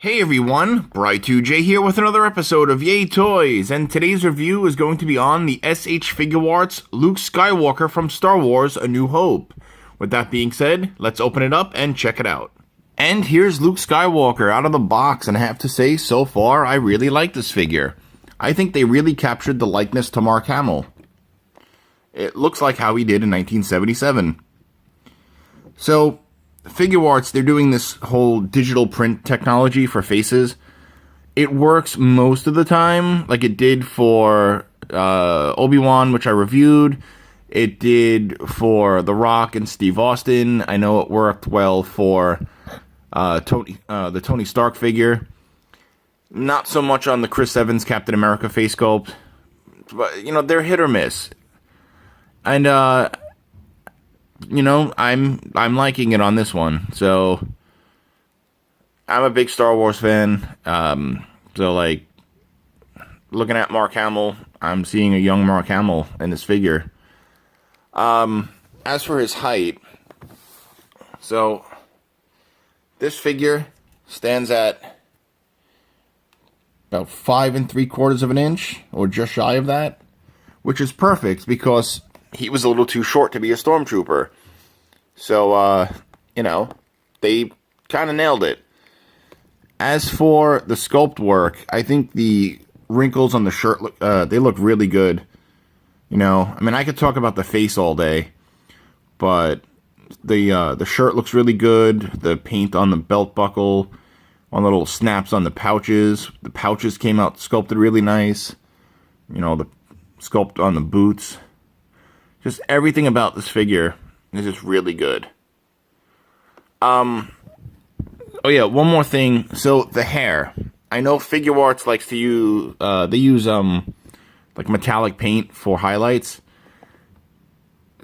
Hey everyone, Bright2J here with another episode of Yay Toys, and today's review is going to be on the S.H.Figuarts Luke Skywalker from Star Wars A New Hope. With that being said, let's open it up and check it out. And here's Luke Skywalker out of the box, and I have to say, so far, I really like this figure. I think they really captured the likeness to Mark Hamill. It looks like how he did in 1977. So, Figuarts, they're doing this whole digital print technology for faces. It works most of the time, like it did for Obi-Wan, which I reviewed. It did for The Rock and Steve Austin. I know it worked well for the Tony Stark figure. Not so much on the Chris Evans Captain America face sculpt. But, they're hit or miss. And, I'm liking it on this one. So, I'm a big Star Wars fan. Looking at Mark Hamill, I'm seeing a young Mark Hamill in this figure. As for his height, so, this figure stands at about 5 3/4 of an inch, or just shy of that, which is perfect because he was a little too short to be a stormtrooper. So, they kind of nailed it. As for the sculpt work, I think the wrinkles on the shirt, they look really good. I could talk about the face all day, but the shirt looks really good. The paint on the belt buckle, on the little snaps on the pouches. The pouches came out sculpted really nice. The sculpt on the boots. Just everything about this figure is just really good. Oh yeah, one more thing. So the hair. I know Figuarts likes to use, they use like metallic paint for highlights.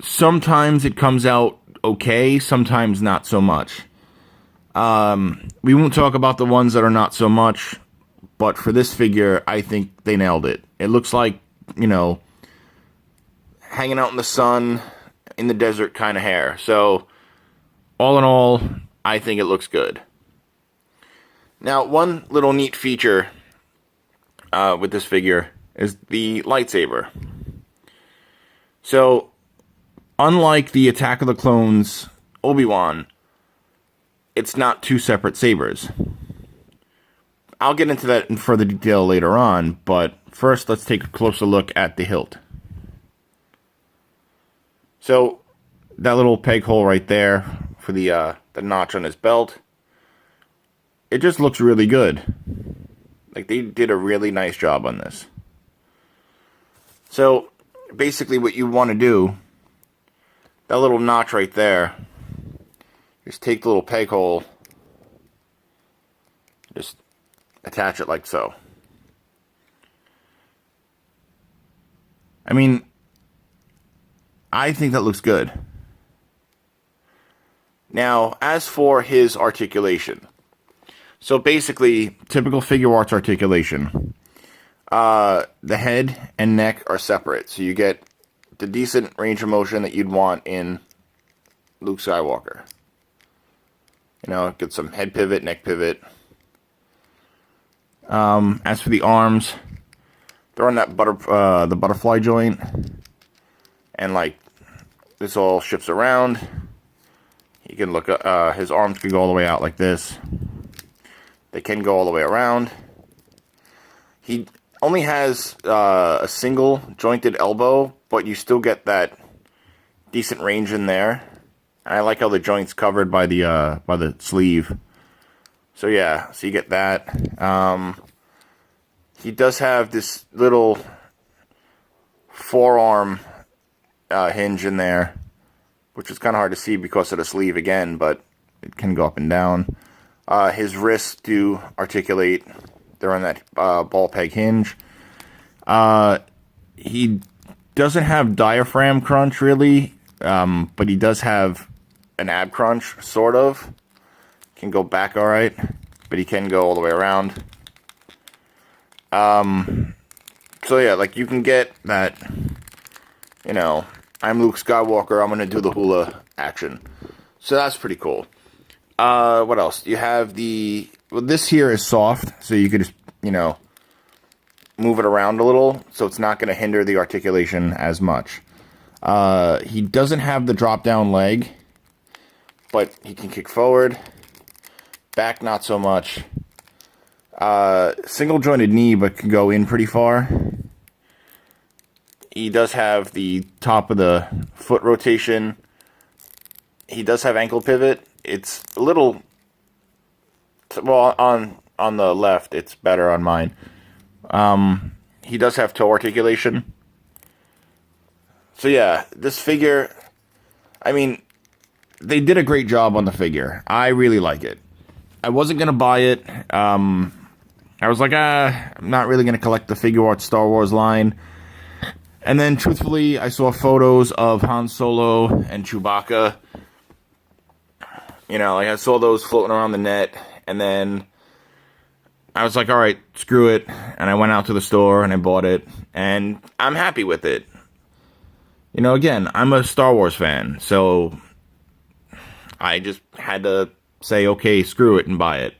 Sometimes it comes out okay, sometimes not so much. We won't talk about the ones that are not so much, but for this figure, I think they nailed it. It looks like, hanging out in the sun, in the desert kind of hair. So, all in all, I think it looks good. Now, one little neat feature with this figure is the lightsaber. So, unlike the Attack of the Clones Obi-Wan, it's not two separate sabers. I'll get into that in further detail later on, but first let's take a closer look at the hilt. So, that little peg hole right there for the notch on his belt, it just looks really good. Like, they did a really nice job on this. So, basically what you want to do, that little notch right there, just take the little peg hole, just attach it like so. I think that looks good. Now, as for his articulation. So basically, typical Figuarts articulation. The head and neck are separate. So you get the decent range of motion that you'd want in Luke Skywalker. Get some head pivot, neck pivot. As for the arms, they're on that the butterfly joint. And this all shifts around. You can look at his arms can go all the way out like this. They can go all the way around. He only has a single jointed elbow, but you still get that decent range in there. And I like how the joint's covered by the sleeve. So yeah, so you get that. He does have this little forearm hinge in there, which is kind of hard to see because of the sleeve again, but it can go up and down. His wrists do articulate. They're on that ball peg hinge. He doesn't have diaphragm crunch, really, but he does have an ab crunch, sort of. Can go back all right, but he can go all the way around. So yeah, you can get that, I'm Luke Skywalker, I'm going to do the hula action. So that's pretty cool. What else? You have the well, this here is soft, so you could just, you know, move it around a little, so it's not going to hinder the articulation as much. He doesn't have the drop-down leg, but he can kick forward. Back, not so much. Single-jointed knee, but can go in pretty far. He does have the top of the foot rotation. He does have ankle pivot. It's a little... Well, on the left, it's better on mine. He does have toe articulation. So yeah, this figure... I mean, they did a great job on the figure. I really like it. I wasn't going to buy it. I was like, I'm not really going to collect the Figuarts Star Wars line. And then, truthfully, I saw photos of Han Solo and Chewbacca. You know, like I saw those floating around the net. And then I was like, all right, screw it. And I went out to the store and I bought it. And I'm happy with it. You know, again, I'm a Star Wars fan. So I just had to say, okay, screw it and buy it.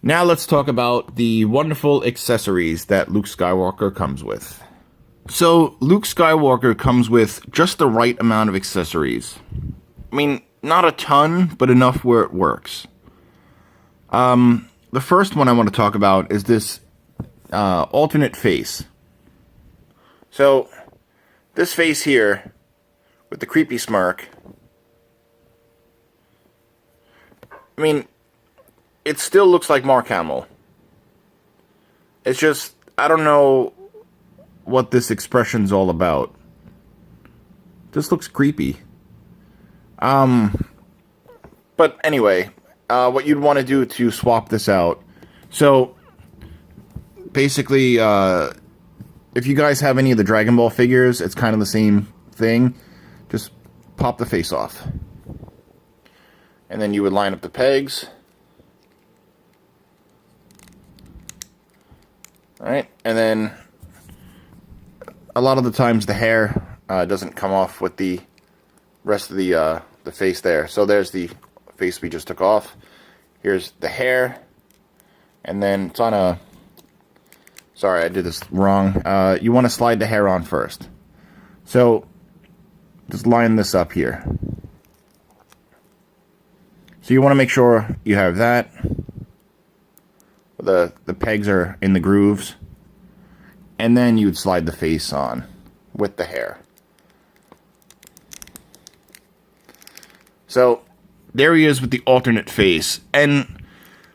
Now let's talk about the wonderful accessories that Luke Skywalker comes with. So, Luke Skywalker comes with just the right amount of accessories. I mean, not a ton, but enough where it works. The first one I want to talk about is this alternate face. So, this face here, with the creepy smirk, I mean, it still looks like Mark Hamill. It's just, I don't know what this expression's all about. This looks creepy. But anyway, what you'd want to do to swap this out. So, basically, if you guys have any of the Dragon Ball figures, it's kind of the same thing. Just pop the face off. And then you would line up the pegs. Alright, and then a lot of the times the hair doesn't come off with the rest of the face there. So there's the face we just took off. Here's the hair. And then it's on a... Sorry, I did this wrong. You want to slide the hair on first. So, just line this up here. So you want to make sure you have that. The pegs are in the grooves. And then you'd slide the face on with the hair. So, there he is with the alternate face. And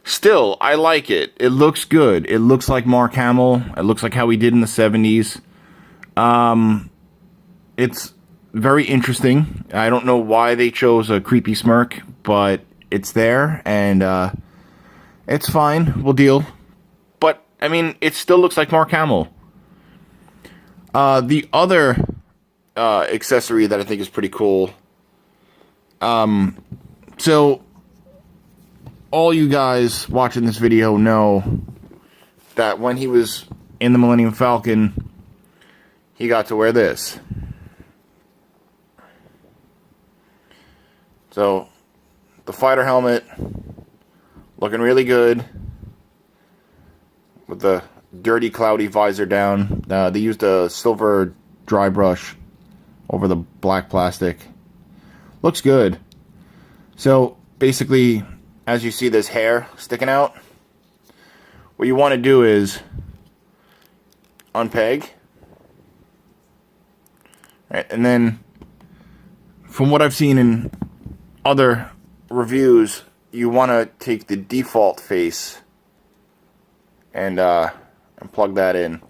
still, I like it. It looks good. It looks like Mark Hamill. It looks like how he did in the 70s. It's very interesting. I don't know why they chose a creepy smirk, but it's there, and it's fine. We'll deal. But, I mean, it still looks like Mark Hamill. The other accessory that I think is pretty cool. So, all you guys watching this video know that when he was in the Millennium Falcon, he got to wear this. So, the fighter helmet, looking really good, with the dirty, cloudy visor down. They used a silver dry brush over the black plastic. Looks good. So, basically, as you see this hair sticking out, what you want to do is unpeg. Right, and then, from what I've seen in other reviews, you want to take the default face and plug that in,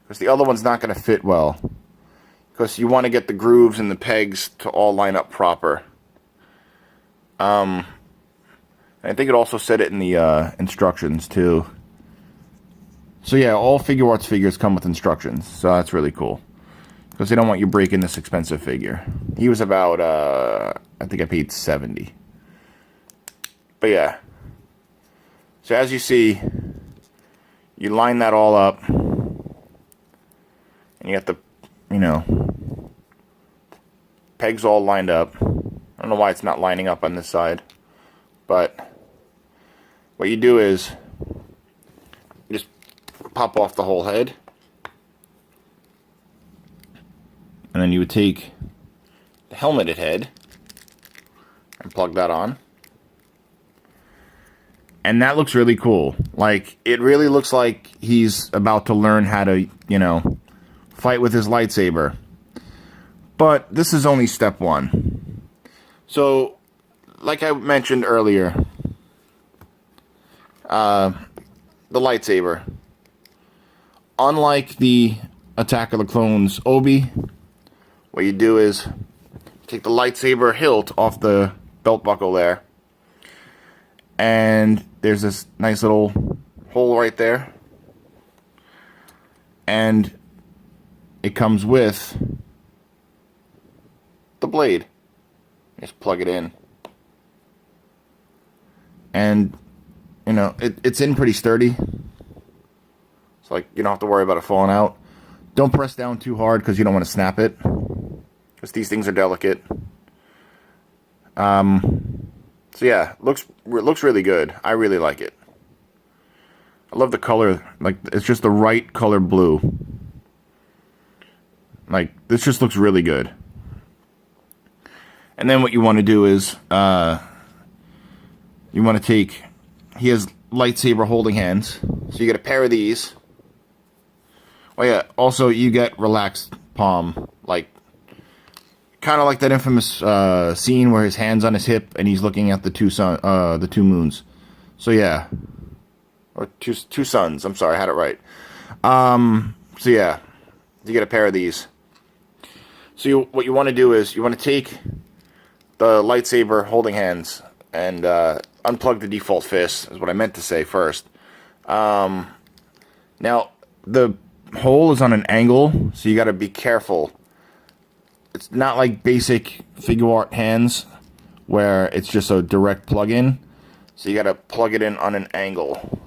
because the other one's not going to fit well, because you want to get the grooves and the pegs to all line up proper. I think it also said it in the instructions too. So yeah, all Figuarts figures come with instructions, so that's really cool, because they don't want you breaking this expensive figure. He was about I think I paid $70. But yeah, so as you see, you line that all up, and you got the, you know, pegs all lined up. I don't know why it's not lining up on this side, but what you do is you just pop off the whole head, and then you would take the helmeted head and plug that on. And that looks really cool. Like, it really looks like he's about to learn how to, you know, fight with his lightsaber. But this is only step one. So, like I mentioned earlier, the lightsaber. Unlike the Attack of the Clones Obi, what you do is take the lightsaber hilt off the belt buckle there, and there's this nice little hole right there, and it comes with the blade. Just plug it in, and you know it's in pretty sturdy, so like you don't have to worry about it falling out. Don't press down too hard because you don't want to snap it, because these things are delicate. So yeah, looks really good. I really like it. I love the color. Like, it's just the right color blue. Like, this just looks really good. And then what you want to do is, you want to take, he has lightsaber holding hands. So you get a pair of these. Oh yeah, also you get relaxed palm, like, kind of like that infamous scene where his hand's on his hip and he's looking at the two moons. So yeah, or two suns. I'm sorry, I had it right. So yeah, you get a pair of these. So what you want to do is you want to take the lightsaber holding hands and unplug the default fist. Is what I meant to say first. Now the hole is on an angle, so you got to be careful. It's not like basic Figuart hands where it's just a direct plug-in. So you gotta plug it in on an angle.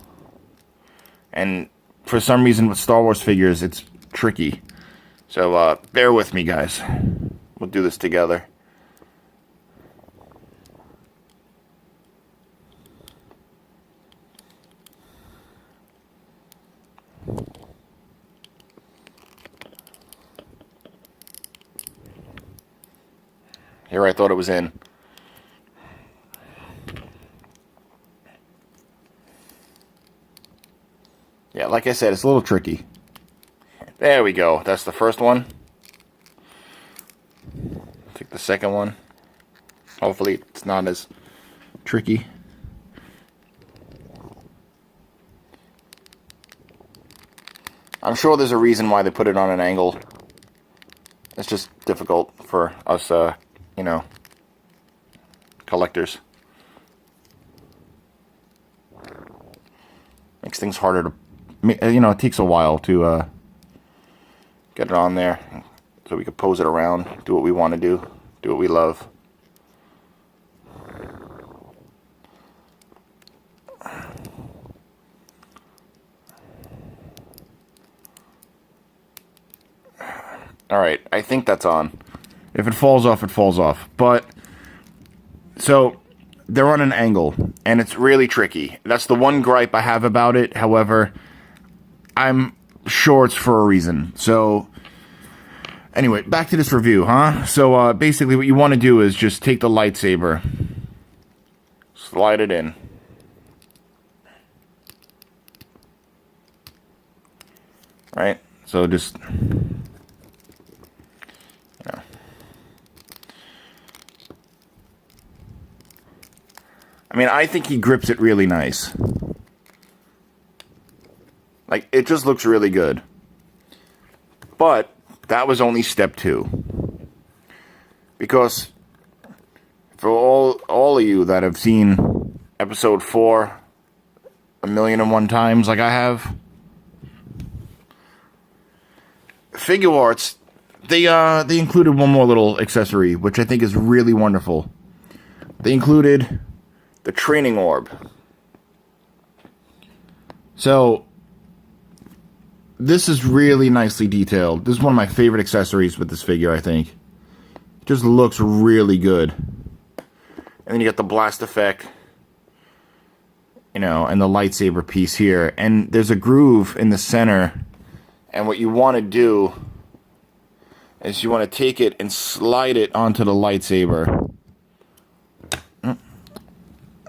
And for some reason with Star Wars figures, it's tricky. So bear with me, guys. We'll do this together. Here I thought it was in. Yeah, like I said, it's a little tricky. There we go. That's the first one. Take the second one. Hopefully it's not as tricky. I'm sure there's a reason why they put it on an angle. It's just difficult for us, you know, collectors. Makes things harder to, you know, it takes a while to get it on there so we can pose it around, do what we want to do what we love. Alright, I think that's on. If it falls off, it falls off. But, so, they're on an angle, and it's really tricky. That's the one gripe I have about it. However, I'm sure it's for a reason. So, anyway, back to this review, huh? So, basically what you want to do is just take the lightsaber, slide it in. Right? So, just... I mean, I think he grips it really nice. Like, it just looks really good. But, that was only step 2. Because, for all of you that have seen episode 4 1,000,001 times like I have, Figuarts, they included one more little accessory, which I think is really wonderful. They included the training orb. So, this is really nicely detailed. This is one of my favorite accessories with this figure, I think. It just looks really good. And then you get the blast effect. you know, and the lightsaber piece here. And there's a groove in the center. And what you want to do is you want to take it and slide it onto the lightsaber.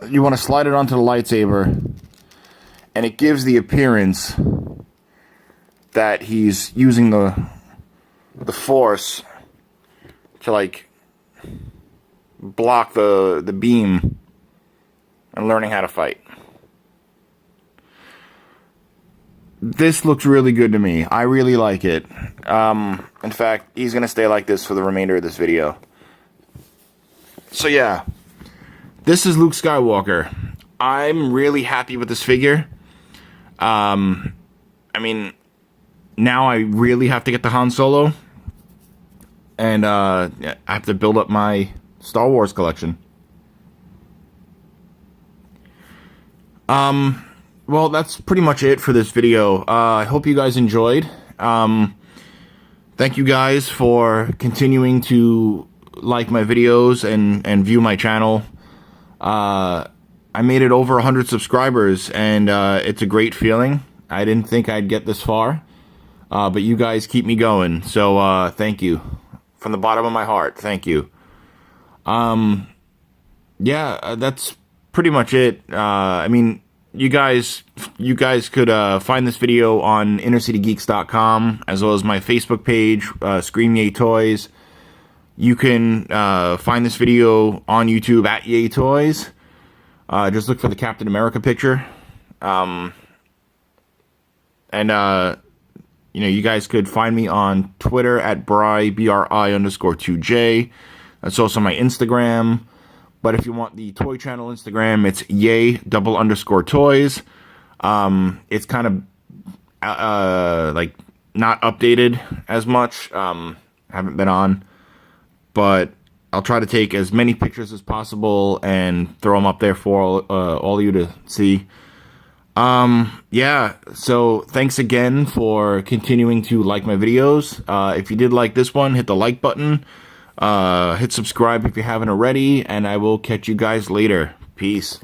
You want to slide it onto the lightsaber, and it gives the appearance that he's using the force to, like, block the beam and learning how to fight. This looks really good to me. I really like it. In fact, he's going to stay like this for the remainder of this video. So yeah, this is Luke Skywalker. I'm really happy with this figure. I mean, now I really have to get the Han Solo. And I have to build up my Star Wars collection. Well, that's pretty much it for this video. I hope you guys enjoyed. Thank you guys for continuing to like my videos and view my channel. I made it over 100 subscribers, and it's a great feeling. I didn't think I'd get this far, but you guys keep me going. So thank you. From the bottom of my heart, thank you. Yeah, that's pretty much it. I mean, you guys could find this video on InnerCityGeeks.com, as well as my Facebook page, Scream Yay Toys. You can find this video on YouTube at Yay Toys. Just look for the Captain America picture. And you know, you guys could find me on Twitter at Bri, BRI_2J. That's also my Instagram. But if you want the Toy Channel Instagram, it's Yay_toys. It's kind of like not updated as much. Haven't been on, but I'll try to take as many pictures as possible and throw them up there for all of you to see. Yeah, so thanks again for continuing to like my videos. If you did like this one, hit the like button. Hit subscribe if you haven't already, and I will catch you guys later. Peace.